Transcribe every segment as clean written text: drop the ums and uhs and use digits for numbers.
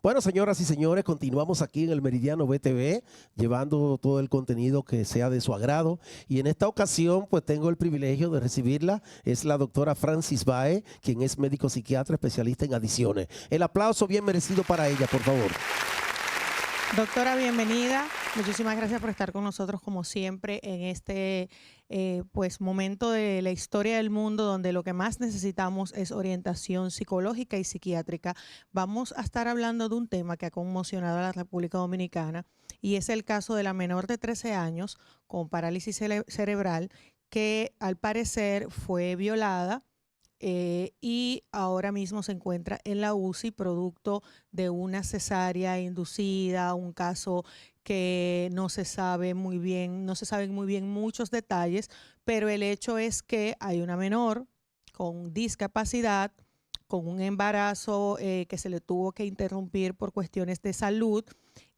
Bueno, señoras y señores, continuamos aquí en el Meridiano BTV, llevando todo el contenido que sea de su agrado. Y en esta ocasión, pues tengo el privilegio de recibirla. Es la doctora Francis Bae, quien es médico psiquiatra especialista en adicciones. El aplauso bien merecido para ella, por favor. Doctora, bienvenida. Muchísimas gracias por estar con nosotros como siempre en este pues momento de la historia del mundo donde lo que más necesitamos es orientación psicológica y psiquiátrica. Vamos a estar hablando de un tema que ha conmocionado a la República Dominicana y es el caso de la menor de 13 años con parálisis cerebral que al parecer fue violada y ahora mismo se encuentra en la UCI producto de una cesárea inducida, un caso que no se sabe muy bien, no se saben muy bien muchos detalles, pero el hecho es que hay una menor con discapacidad, con un embarazo que se le tuvo que interrumpir por cuestiones de salud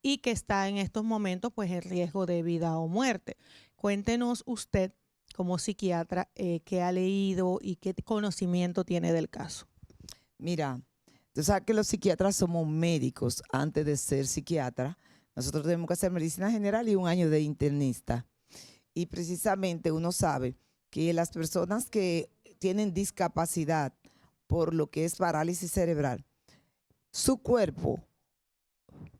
y que está en estos momentos pues en riesgo de vida o muerte. Cuéntenos usted como psiquiatra, qué ha leído y qué conocimiento tiene del caso. Mira, tú sabes que los psiquiatras somos médicos antes de ser psiquiatra. Nosotros tenemos que hacer medicina general y un año de internista. Y precisamente uno sabe que las personas que tienen discapacidad por lo que es parálisis cerebral, su cuerpo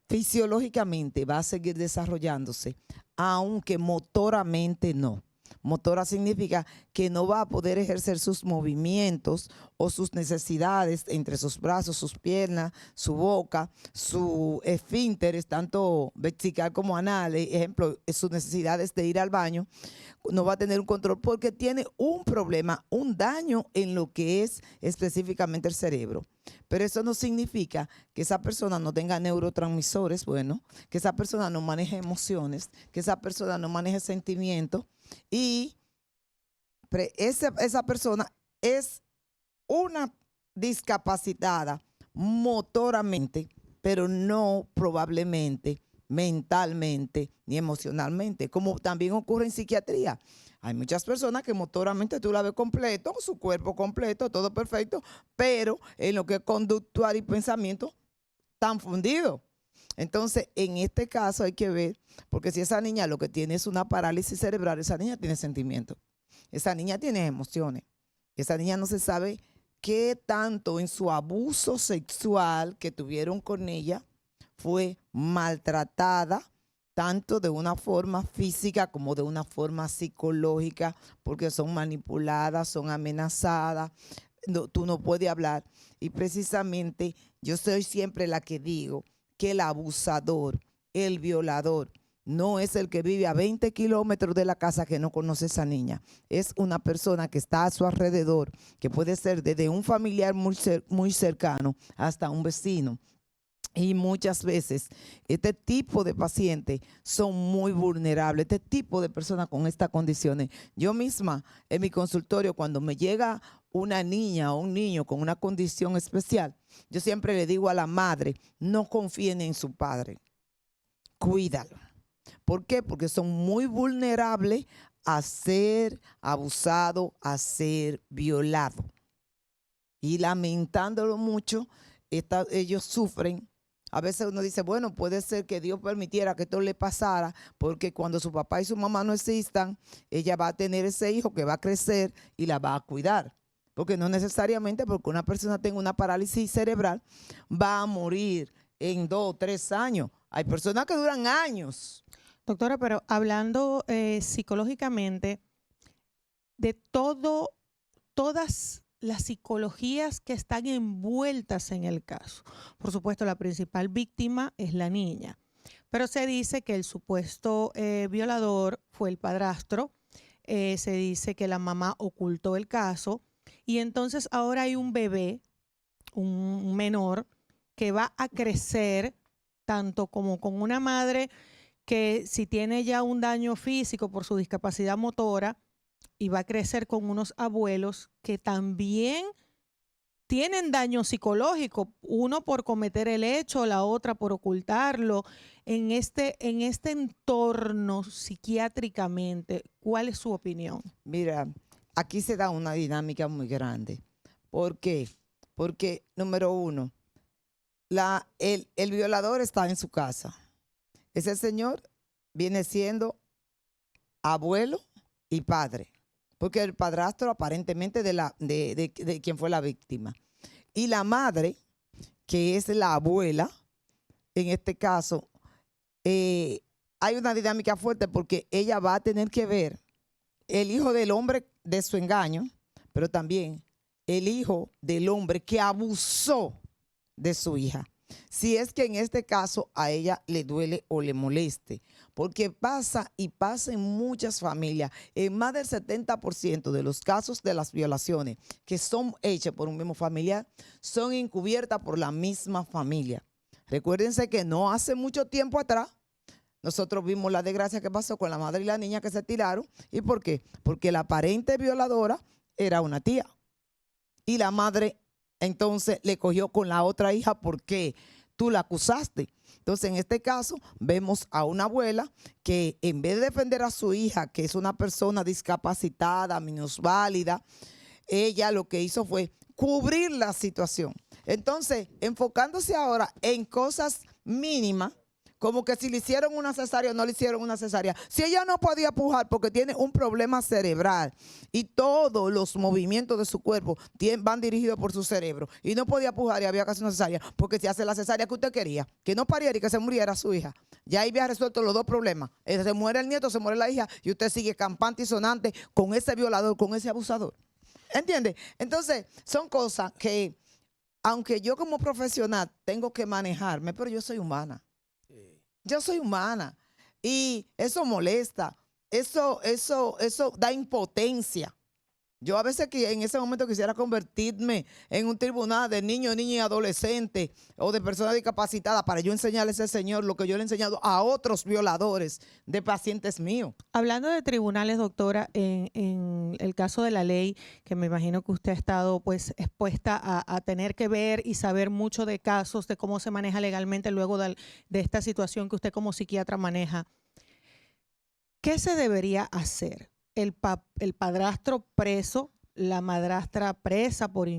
fisiológicamente va a seguir desarrollándose, aunque motoramente no. Motora significa que no va a poder ejercer sus movimientos o sus necesidades entre sus brazos, sus piernas, su boca, su esfínteres, tanto vertical como anal, ejemplo, sus necesidades de ir al baño, no va a tener un control porque tiene un problema, un daño en lo que es específicamente el cerebro. Pero eso no significa que esa persona no tenga neurotransmisores, bueno, que esa persona no maneje emociones, que esa persona no maneje sentimientos y esa persona es una discapacitada motoramente, pero no probablemente mentalmente ni emocionalmente, como también ocurre en psiquiatría. Hay muchas personas que motoramente tú la ves completo, su cuerpo completo, todo perfecto, pero en lo que es conductual y pensamiento, están fundidos. Entonces, en este caso hay que ver, porque si esa niña lo que tiene es una parálisis cerebral, esa niña tiene sentimientos, esa niña tiene emociones, esa niña no se sabe qué tanto en su abuso sexual que tuvieron con ella fue maltratada, tanto de una forma física como de una forma psicológica, porque son manipuladas, son amenazadas, no, tú no puedes hablar. Y precisamente yo soy siempre la que digo que el abusador, el violador, no es el que vive a 20 kilómetros de la casa que no conoce a esa niña. Es una persona que está a su alrededor, que puede ser desde un familiar muy cercano hasta un vecino. Y muchas veces este tipo de pacientes son muy vulnerables, este tipo de personas con estas condiciones. Yo misma en mi consultorio, cuando me llega una niña o un niño con una condición especial, yo siempre le digo a la madre, no confíen en su padre, cuídalo. ¿Por qué? Porque son muy vulnerables a ser abusados, a ser violados. Y lamentándolo mucho, ellos sufren. A veces uno dice, bueno, puede ser que Dios permitiera que esto le pasara, porque cuando su papá y su mamá no existan, ella va a tener ese hijo que va a crecer y la va a cuidar. Porque no necesariamente porque una persona tenga una parálisis cerebral va a morir en 2 o 3 años. Hay personas que duran años. Doctora, pero hablando psicológicamente de todas las psicologías que están envueltas en el caso. Por supuesto, la principal víctima es la niña, pero se dice que el supuesto violador fue el padrastro, se dice que la mamá ocultó el caso y entonces ahora hay un bebé, un menor, que va a crecer tanto como con una madre que si tiene ya un daño físico por su discapacidad motora, y va a crecer con unos abuelos que también tienen daño psicológico, uno por cometer el hecho, la otra por ocultarlo. En este entorno psiquiátricamente, ¿cuál es su opinión? Mira, aquí se da una dinámica muy grande. ¿Por qué? Porque, número uno, el violador está en su casa. Ese señor viene siendo abuelo y padre, porque el padrastro aparentemente de quien fue la víctima. Y la madre, que es la abuela, en este caso, hay una dinámica fuerte porque ella va a tener que ver el hijo del hombre de su engaño, pero también el hijo del hombre que abusó de su hija. Si es que en este caso a ella le duele o le moleste, porque pasa y pasa en muchas familias. En más del 70% de los casos de las violaciones que son hechas por un mismo familiar son encubiertas por la misma familia. Recuérdense que no hace mucho tiempo atrás nosotros vimos la desgracia que pasó con la madre y la niña que se tiraron. ¿Y por qué? Porque la aparente violadora era una tía y la madre entonces le cogió con la otra hija porque tú la acusaste. Entonces, en este caso, vemos a una abuela que en vez de defender a su hija, que es una persona discapacitada, minusválida, ella lo que hizo fue cubrir la situación. Entonces, enfocándose ahora en cosas mínimas, como que si le hicieron una cesárea o no le hicieron una cesárea. Si ella no podía pujar porque tiene un problema cerebral y todos los movimientos de su cuerpo van dirigidos por su cerebro y no podía pujar y había que hacer una cesárea, porque si hace la cesárea que usted quería, que no pariera y que se muriera su hija, ya ahí había resuelto los dos problemas. Se muere el nieto, se muere la hija y usted sigue campante y sonante con ese violador, con ese abusador. ¿Entiende? Entonces, son cosas que, aunque yo como profesional tengo que manejarme, pero yo soy humana. Yo soy humana y eso molesta, eso da impotencia. Yo a veces que en ese momento quisiera convertirme en un tribunal de niños, niñas y adolescentes o de personas discapacitadas para yo enseñarles a ese señor lo que yo le he enseñado a otros violadores de pacientes míos. Hablando de tribunales, doctora, en el caso de la ley, que me imagino que usted ha estado pues expuesta a tener que ver y saber mucho de casos, de cómo se maneja legalmente luego de esta situación que usted como psiquiatra maneja, ¿qué se debería hacer? El padrastro preso, la madrastra presa por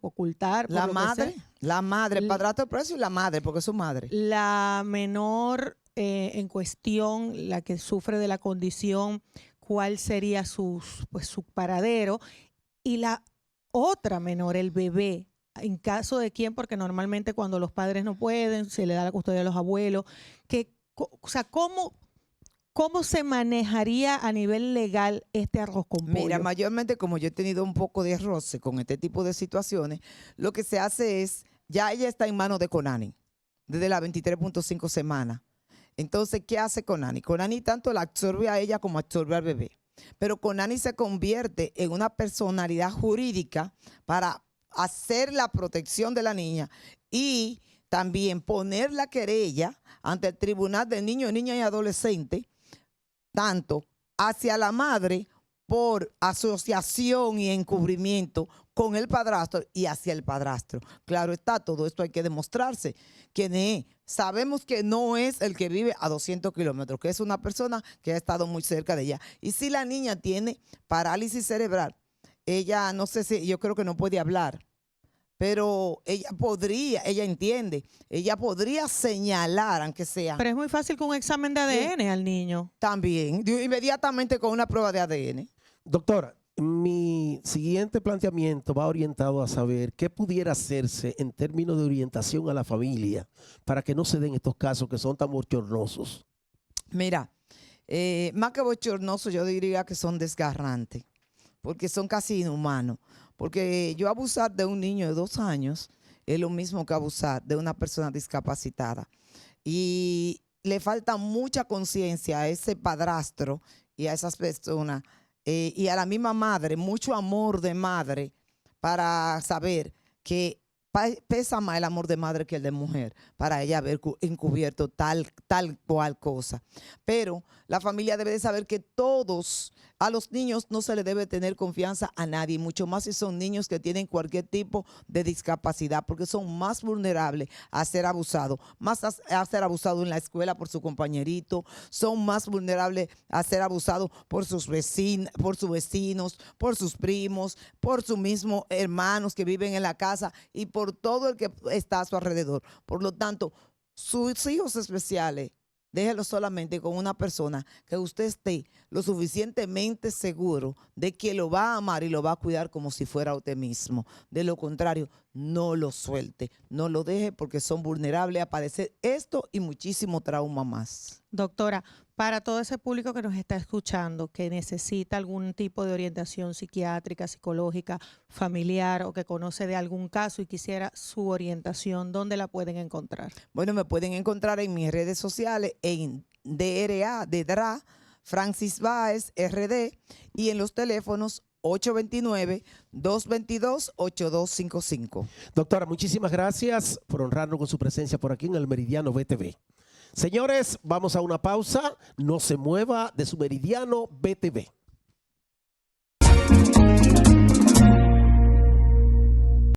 ocultar. La madre, el padrastro preso y la madre, porque es su madre. La menor en cuestión, la que sufre de la condición, ¿cuál sería su paradero? Y la otra menor, el bebé, en caso de quién, porque normalmente cuando los padres no pueden, se le da la custodia a los abuelos. O sea, ¿cómo se manejaría a nivel legal este arroz con pollo? Mira, mayormente como yo he tenido un poco de roce con este tipo de situaciones, lo que se hace es, ya ella está en manos de Conani, desde las 23.5 semanas. Entonces, ¿qué hace Conani? Conani tanto la absorbe a ella como absorbe al bebé. Pero Conani se convierte en una personalidad jurídica para hacer la protección de la niña y también poner la querella ante el Tribunal de Niños, Niñas y Adolescentes, tanto hacia la madre por asociación y encubrimiento con el padrastro y hacia el padrastro. Claro está, todo esto hay que demostrarse. ¿Quién es? Sabemos que no es el que vive a 200 kilómetros, que es una persona que ha estado muy cerca de ella. Y si la niña tiene parálisis cerebral, ella, no sé si, yo creo que no puede hablar, pero ella entiende, ella podría señalar, aunque sea. Pero es muy fácil con un examen de ADN al niño. También, inmediatamente con una prueba de ADN. Doctora, mi siguiente planteamiento va orientado a saber qué pudiera hacerse en términos de orientación a la familia para que no se den estos casos que son tan bochornosos. Mira, más que bochornosos, yo diría que son desgarrantes, porque son casi inhumanos. Porque yo abusar de un niño de 2 años es lo mismo que abusar de una persona discapacitada. Y le falta mucha conciencia a ese padrastro y a esas personas y a la misma madre, mucho amor de madre para saber que pesa más el amor de madre que el de mujer para ella haber encubierto tal cual cosa. Pero la familia debe de saber que a los niños no se le debe tener confianza a nadie, mucho más si son niños que tienen cualquier tipo de discapacidad, porque son más vulnerables a ser abusados, más a ser abusados en la escuela por su compañerito, son más vulnerables a ser abusados por sus vecinos, por sus primos, por sus mismos hermanos que viven en la casa y por por todo el que está a su alrededor. Por lo tanto, sus hijos especiales, déjelo solamente con una persona que usted esté lo suficientemente seguro de que lo va a amar y lo va a cuidar como si fuera usted mismo. De lo contrario, no lo suelte, no lo deje porque son vulnerables a padecer esto y muchísimo trauma más. Doctora, para todo ese público que nos está escuchando, que necesita algún tipo de orientación psiquiátrica, psicológica, familiar o que conoce de algún caso y quisiera su orientación, ¿dónde la pueden encontrar? Bueno, me pueden encontrar en mis redes sociales, en DRA, Francis Báez, RD, y en los teléfonos 829-222-8255. Doctora, muchísimas gracias por honrarnos con su presencia por aquí en el Meridiano BTV. Señores, vamos a una pausa. No se mueva de su Meridiano BTV.